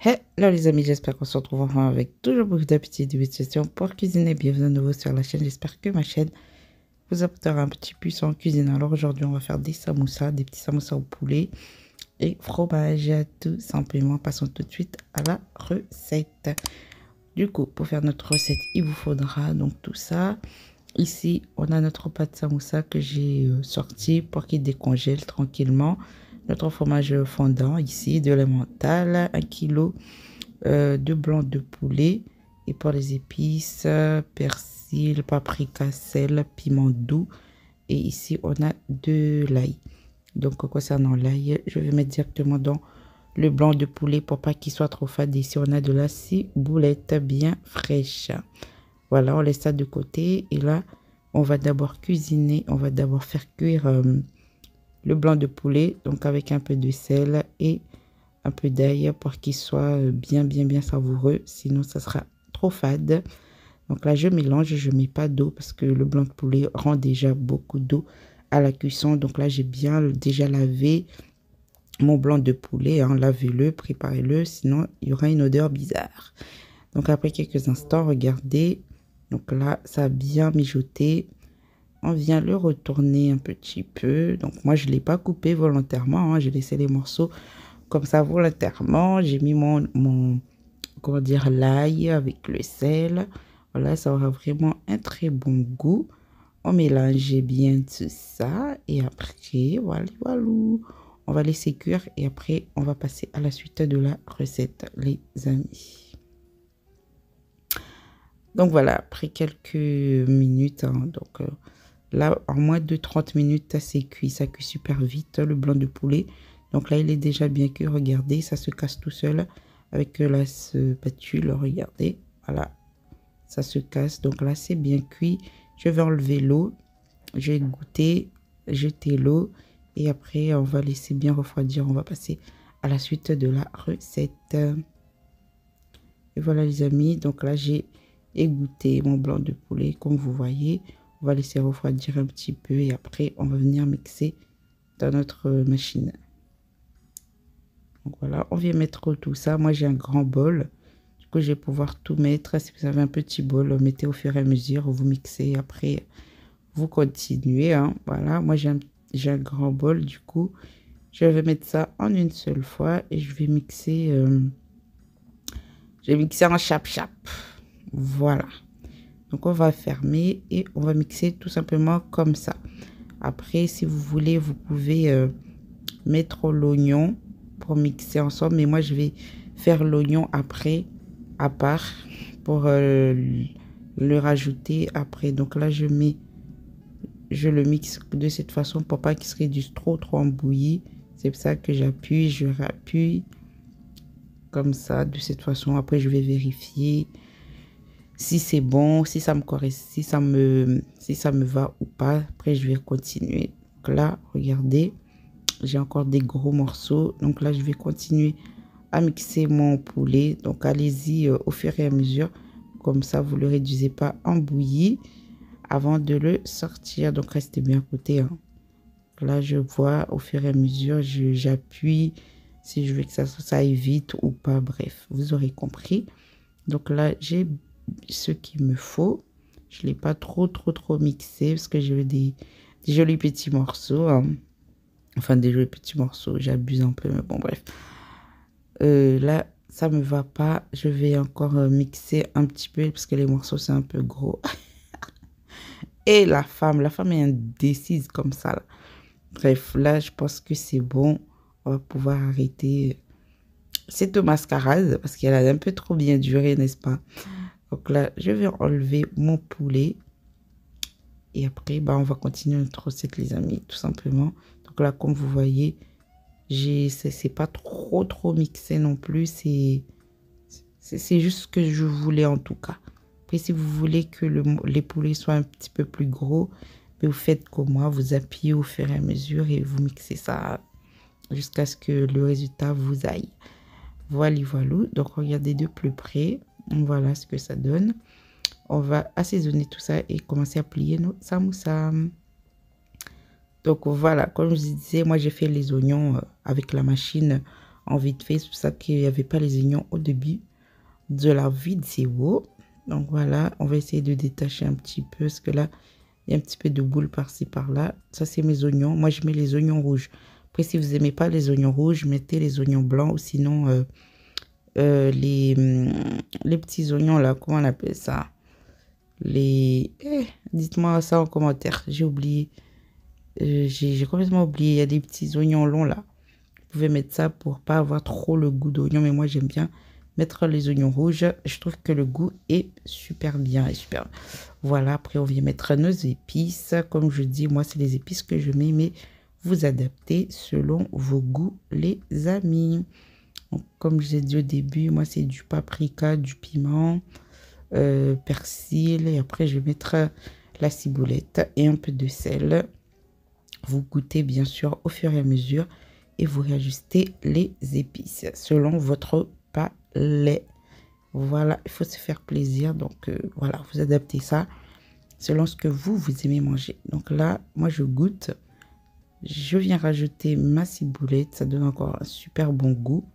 Hello les amis, j'espère qu'on se retrouve enfin avec toujours beaucoup d'appétit et de questions pour cuisiner. Bienvenue à nouveau sur la chaîne, j'espère que ma chaîne vous apportera un petit plus en cuisine. Alors aujourd'hui on va faire des samoussas, des petits samoussas au poulet et fromage tout simplement. Passons tout de suite à la recette. Du coup pour faire notre recette il vous faudra donc tout ça. Ici on a notre pâte samoussa que j'ai sorti pour qu'il décongèle tranquillement. Notre fromage fondant ici, de l'emmental, 1 kg de blanc de poulet. Et pour les épices, persil, paprika, sel, piment doux. Et ici, on a de l'ail. Donc, concernant l'ail, je vais mettre directement dans le blanc de poulet pour pas qu'il soit trop fade. Ici, on a de la ciboulette bien fraîche. Voilà, on laisse ça de côté. Et là, on va d'abord cuisiner. On va d'abord faire cuire le blanc de poulet, donc avec un peu de sel et un peu d'ail pour qu'il soit bien savoureux, sinon ça sera trop fade. Donc là je mélange, je mets pas d'eau parce que le blanc de poulet rend déjà beaucoup d'eau à la cuisson. Donc là j'ai bien déjà lavé mon blanc de poulet, hein, lavez-le, préparez-le, sinon il y aura une odeur bizarre. Donc après quelques instants, regardez, donc là ça a bien mijoté. On vient le retourner un petit peu. Donc moi je ne l'ai pas coupé volontairement, hein. J'ai laissé les morceaux comme ça volontairement. J'ai mis mon comment dire, l'ail avec le sel. Voilà, ça aura vraiment un très bon goût. On mélange bien tout ça et après voilà, on va laisser cuire et après on va passer à la suite de la recette les amis. Donc voilà, après quelques minutes, hein, donc là, en moins de 30 minutes, c'est cuit. Ça cuit super vite, le blanc de poulet. Donc là, il est déjà bien cuit. Regardez, ça se casse tout seul avec la spatule. Regardez, voilà, ça se casse. Donc là, c'est bien cuit. Je vais enlever l'eau. Je vais goûter, jeter l'eau. Et après, on va laisser bien refroidir. On va passer à la suite de la recette. Et voilà les amis. Donc là, j'ai égoutté mon blanc de poulet, comme vous voyez. On va laisser refroidir un petit peu et après, on va venir mixer dans notre machine. Donc voilà, on vient mettre tout ça. Moi, j'ai un grand bol. Du coup, je vais pouvoir tout mettre. Si vous avez un petit bol, mettez au fur et à mesure. Vous mixez. Après, vous continuez. Hein. Voilà, moi, j'ai un grand bol. Du coup, je vais mettre ça en une seule fois et je vais mixer. Je vais mixer en chap-chap. Voilà. Donc, on va fermer et on va mixer tout simplement comme ça. Après, si vous voulez, vous pouvez mettre l'oignon pour mixer ensemble. Mais moi, je vais faire l'oignon après, à part, pour le rajouter après. Donc là, je le mixe de cette façon pour pas qu'il se réduise trop embouilli. C'est pour ça que j'appuie, je rappuie comme ça, de cette façon. Après, je vais vérifier si c'est bon, si ça me va ou pas. Après, je vais continuer. Donc là, regardez, j'ai encore des gros morceaux. Donc là, je vais continuer à mixer mon poulet. Donc, allez-y au fur et à mesure. Comme ça, vous ne le réduisez pas en bouillie avant de le sortir. Donc, restez bien à côté. Hein. Là, je vois au fur et à mesure, j'appuie si je veux que ça aille vite ou pas. Bref, vous aurez compris. Donc là, j'ai ce qu'il me faut. Je ne l'ai pas trop mixé parce que je veux des jolis petits morceaux. Hein. Enfin, des jolis petits morceaux. J'abuse un peu, mais bon, bref. Là, ça me va pas. Je vais encore mixer un petit peu parce que les morceaux, c'est un peu gros. Et la femme est indécise comme ça. Là. Bref, là, je pense que c'est bon. On va pouvoir arrêter cette mascarade parce qu'elle a un peu trop bien duré, n'est-ce pas? Donc là, je vais enlever mon poulet. Et après, bah, on va continuer notre recette, les amis, tout simplement. Donc là, comme vous voyez, c'est pas trop mixé non plus. C'est juste ce que je voulais en tout cas. Après, si vous voulez que les poulets soient un petit peu plus gros, mais vous faites comme moi, vous appuyez au fur et à mesure et vous mixez ça jusqu'à ce que le résultat vous aille. Voilà. Donc, regardez de plus près. Voilà ce que ça donne. On va assaisonner tout ça et commencer à plier nos samoussas. Donc, voilà. Comme je disais, moi, j'ai fait les oignons avec la machine en vite fait. C'est pour ça qu'il n'y avait pas les oignons au début de la vidéo. Donc voilà, on va essayer de détacher un petit peu parce que là, il y a un petit peu de boule par-ci par-là. Ça, c'est mes oignons. Moi, je mets les oignons rouges. Après, si vous n'aimez pas les oignons rouges, mettez les oignons blancs ou sinon les petits oignons là, comment on appelle ça? Dites-moi ça en commentaire. J'ai oublié. J'ai complètement oublié. Il y a des petits oignons longs là. Vous pouvez mettre ça pour pas avoir trop le goût d'oignon. Mais moi, j'aime bien mettre les oignons rouges. Je trouve que le goût est super bien et super. Voilà, après on vient mettre nos épices. Comme je dis, moi c'est les épices que je mets, mais vous adaptez selon vos goûts les amis. Donc, comme je l'ai dit au début, moi c'est du paprika, du piment, persil. Et après je vais mettre la ciboulette et un peu de sel. Vous goûtez bien sûr au fur et à mesure. Et vous réajustez les épices selon votre palais. Voilà, il faut se faire plaisir. Donc, voilà, vous adaptez ça selon ce que vous aimez manger. Donc là, moi, je goûte. Je viens rajouter ma ciboulette. Ça donne encore un super bon goût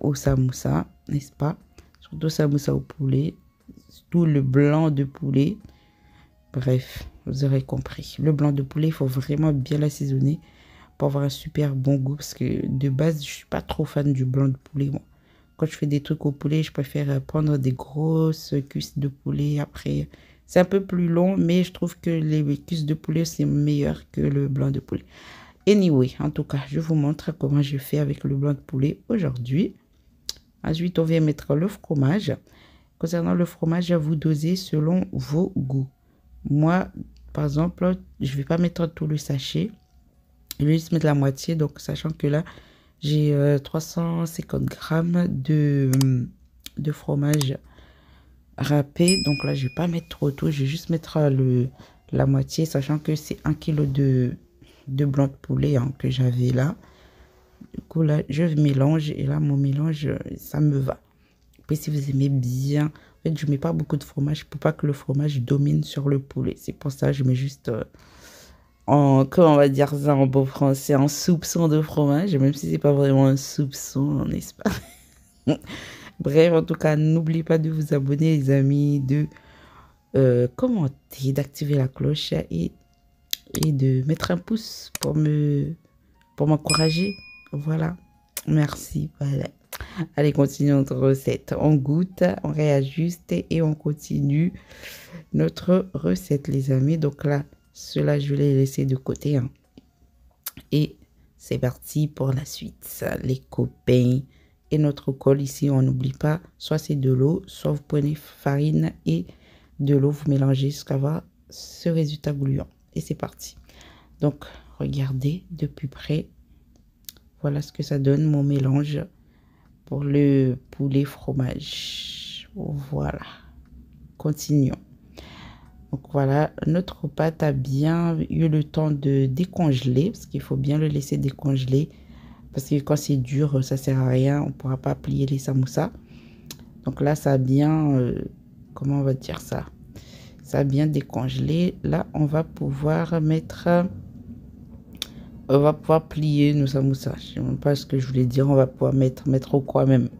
au samoussa, n'est-ce pas? Surtout samoussa au poulet. Tout le blanc de poulet. Bref, vous aurez compris. Le blanc de poulet, il faut vraiment bien l'assaisonner pour avoir un super bon goût. Parce que de base, je suis pas trop fan du blanc de poulet, moi. Quand je fais des trucs au poulet, je préfère prendre des grosses cuisses de poulet. Après, c'est un peu plus long, mais je trouve que les cuisses de poulet, c'est meilleur que le blanc de poulet. Anyway, en tout cas, je vous montre comment je fais avec le blanc de poulet aujourd'hui. Ensuite, on vient mettre le fromage. Concernant le fromage, vous dosez selon vos goûts. Moi, par exemple, je ne vais pas mettre tout le sachet. Je vais juste mettre la moitié. Donc, sachant que là, j'ai 350 grammes de fromage râpé. Donc là, je ne vais pas mettre trop tout. Je vais juste mettre la moitié, sachant que c'est 1 kg de blanc de poulet hein, que j'avais là. Du coup, là, je mélange. Et là, mon mélange, ça me va. Après, si vous aimez bien... En fait, je ne mets pas beaucoup de fromage pour pas que le fromage domine sur le poulet. C'est pour ça que je mets juste... comment on va dire ça en bon français, un soupçon de fromage, même si c'est pas vraiment un soupçon, n'est-ce pas? Bref, en tout cas, n'oubliez pas de vous abonner, les amis, de commenter, d'activer la cloche et de mettre un pouce pour m'encourager. Voilà, merci. Voilà. Allez, continuons notre recette. On goûte, on réajuste et on continue notre recette, les amis. Donc là, cela, je vais les laisser de côté. Hein. Et c'est parti pour la suite. Les copains. Et notre colle ici, on n'oublie pas, soit c'est de l'eau, soit vous prenez farine et de l'eau. Vous mélangez jusqu'à avoir ce résultat gluant. Et c'est parti. Donc, regardez de plus près. Voilà ce que ça donne, mon mélange pour le poulet fromage. Voilà. Continuons. Donc voilà, notre pâte a bien eu le temps de décongeler, parce qu'il faut bien le laisser décongeler, parce que quand c'est dur, ça sert à rien, on ne pourra pas plier les samoussas. Donc là, ça a bien, comment on va dire ça? Ça a bien décongelé. Là, on va pouvoir plier nos samoussas. Je ne sais même pas ce que je voulais dire, on va pouvoir mettre au quoi même.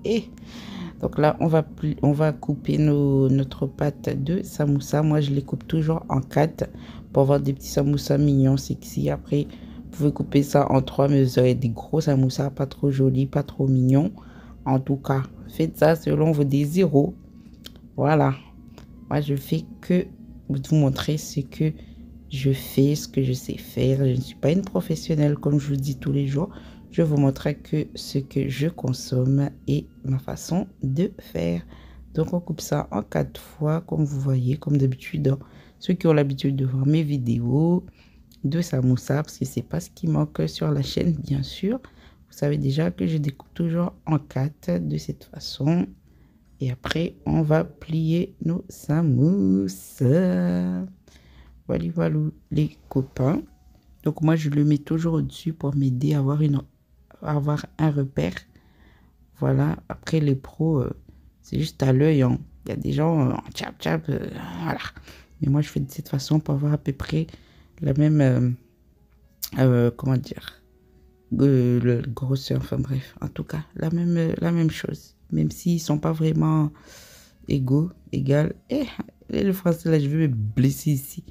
Donc là, on va couper notre pâte de samoussa. Moi, je les coupe toujours en 4 pour avoir des petits samoussas mignons, sexy. Après, vous pouvez couper ça en 3, mais vous aurez des gros samoussas, pas trop jolis, pas trop mignons. En tout cas, faites ça selon vos désirs. Voilà. Moi, je fais que vous montrer ce que je fais, ce que je sais faire. Je ne suis pas une professionnelle, comme je vous dis tous les jours. Je vous montrerai que ce que je consomme et ma façon de faire. Donc, on coupe ça en 4 fois, comme vous voyez, comme d'habitude. Ceux qui ont l'habitude de voir mes vidéos de samoussa, parce que c'est pas ce qui manque sur la chaîne, bien sûr. Vous savez déjà que je découpe toujours en 4 de cette façon. Et après, on va plier nos samoussas. Voilà, voilà, les copains. Donc, moi, je le mets toujours au-dessus pour m'aider à avoir un repère. Voilà. Après, les pros, c'est juste à l'œil. Hein. Il y a des gens, tchap, voilà. Mais moi, je fais de cette façon pour avoir à peu près la même, comment dire, le grosseur, enfin bref, en tout cas, la même chose. Même s'ils ne sont pas vraiment égaux, égal. Et le français, là, je vais me blesser ici.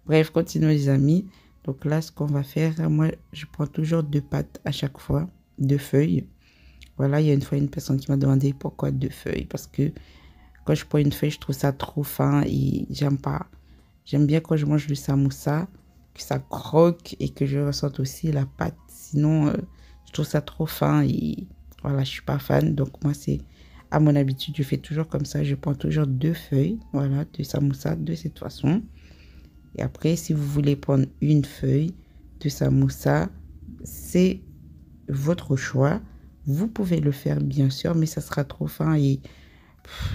Bref, continuons les amis. Donc là, ce qu'on va faire, moi, je prends toujours 2 pâtes à chaque fois, 2 feuilles. Voilà, il y a une fois une personne qui m'a demandé pourquoi 2 feuilles. Parce que quand je prends une feuille, je trouve ça trop fin et j'aime pas. J'aime bien quand je mange le samoussa, que ça croque et que je ressente aussi la pâte. Sinon, je trouve ça trop fin et voilà, je suis pas fan. Donc moi, c'est à mon habitude, je fais toujours comme ça. Je prends toujours 2 feuilles, voilà, de samoussa de cette façon. Et après, si vous voulez prendre une feuille de samoussa, c'est votre choix. Vous pouvez le faire bien sûr, mais ça sera trop fin et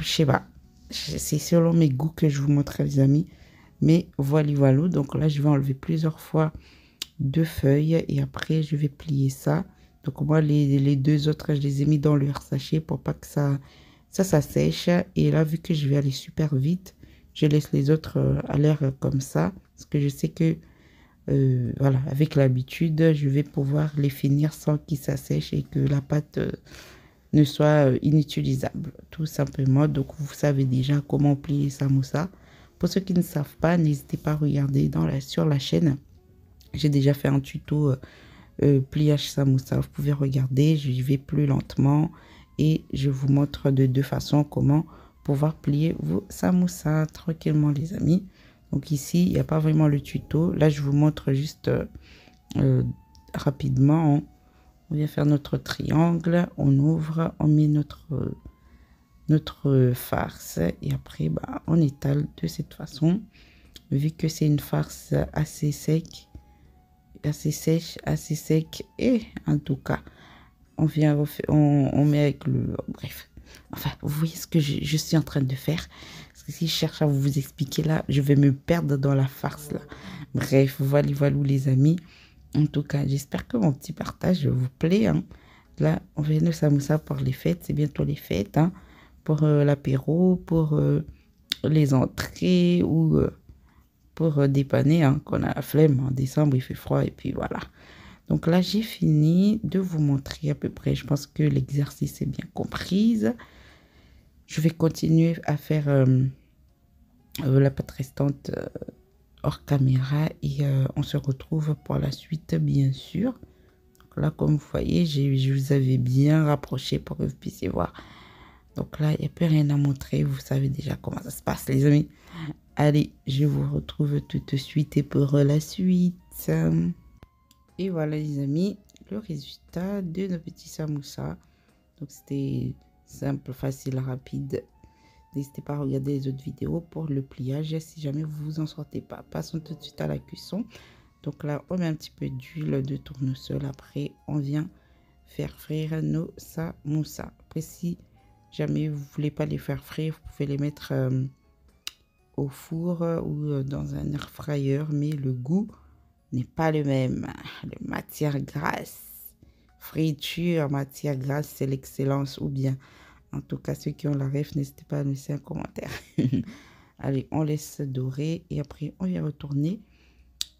je sais pas. C'est selon mes goûts que je vous montre les amis. Mais voilà. Donc là, je vais enlever plusieurs fois 2 feuilles et après, je vais plier ça. Donc moi, les 2 autres, je les ai mis dans leur sachet pour pas que ça sèche. Et là, vu que je vais aller super vite, je laisse les autres à l'air comme ça. Parce que je sais que, voilà, avec l'habitude, je vais pouvoir les finir sans qu'ils s'assèchent et que la pâte ne soit inutilisable. Tout simplement. Donc, vous savez déjà comment plier samoussa. Pour ceux qui ne savent pas, n'hésitez pas à regarder sur la chaîne. J'ai déjà fait un tuto pliage samoussa. Vous pouvez regarder, je vais plus lentement et je vous montre de 2 façons comment pouvoir plier vos samoussas tranquillement les amis. Donc ici, il n'y a pas vraiment le tuto. Là, je vous montre juste rapidement. On vient faire notre triangle, on ouvre, on met notre farce et après, bah, on étale de cette façon. Vu que c'est une farce assez sec, assez sèche, assez sec et en tout cas on vient on met avec le bref, enfin vous voyez ce que je suis en train de faire parce que si je cherche à vous expliquer là je vais me perdre dans la farce là. Bref, voilà les amis, en tout cas j'espère que mon petit partage vous plaît hein. Là on vient de samoussa pour les fêtes, c'est bientôt les fêtes hein, pour l'apéro, pour les entrées ou pour dépanner hein, qu'on a la flemme. En décembre, il fait froid et puis voilà. Donc là, j'ai fini de vous montrer à peu près. Je pense que l'exercice est bien comprise. Je vais continuer à faire la pâte restante hors caméra et on se retrouve pour la suite, bien sûr. Donc là, comme vous voyez, je vous avais bien rapproché pour que vous puissiez voir. Donc là, il n'y a plus rien à montrer. Vous savez déjà comment ça se passe, les amis. Allez, je vous retrouve tout de suite et pour la suite. Et voilà les amis, le résultat de nos petits samoussas. Donc c'était simple, facile, rapide. N'hésitez pas à regarder les autres vidéos pour le pliage si jamais vous vous en sortez pas. Passons tout de suite à la cuisson. Donc là, on met un petit peu d'huile de tournesol. Après, on vient faire frire nos samoussas. Après, si jamais vous voulez pas les faire frire, vous pouvez les mettre au four ou dans un air fryer, mais le goût n'est pas le même. La matière grasse, friture, matière grasse, c'est l'excellence. Ou bien, en tout cas, ceux qui ont la ref, n'hésitez pas à laisser un commentaire. Allez, on laisse dorer et après, on vient retourner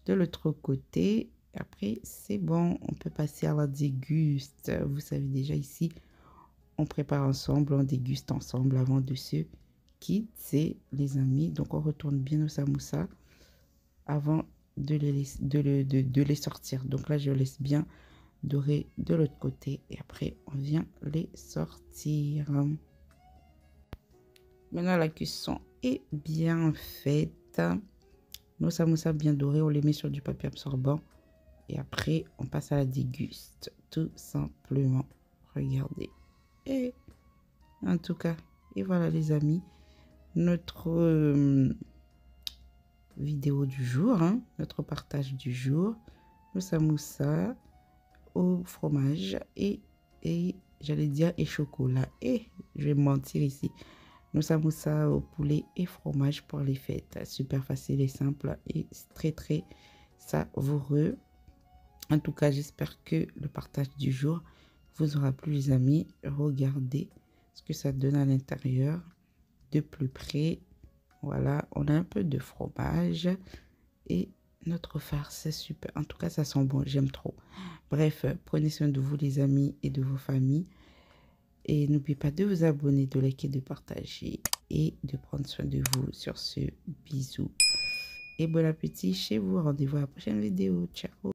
de l'autre côté. Après, c'est bon, on peut passer à la déguste. Vous savez déjà ici, on prépare ensemble, on déguste ensemble avant de se quitter, les amis. Donc, on retourne bien nos samoussas avant de les sortir. Donc là, je laisse bien dorer de l'autre côté et après, on vient les sortir. Maintenant, la cuisson est bien faite. Nos samoussas bien dorés, on les met sur du papier absorbant et après, on passe à la déguste. Tout simplement. Regardez. Et en tout cas, et voilà les amis, notre vidéo du jour, hein, notre partage du jour, le samoussa au fromage et j'allais dire et chocolat. Et je vais mentir ici. Nos samoussa au poulet et fromage pour les fêtes. Super facile et simple et très savoureux. En tout cas, j'espère que le partage du jour vous aura plu les amis. Regardez ce que ça donne à l'intérieur de plus près. Voilà, on a un peu de fromage et notre farce, c'est super. En tout cas, ça sent bon, j'aime trop. Bref, prenez soin de vous les amis et de vos familles. Et n'oubliez pas de vous abonner, de liker, de partager et de prendre soin de vous. Sur ce, bisous. Et bon appétit chez vous. Rendez-vous à la prochaine vidéo. Ciao.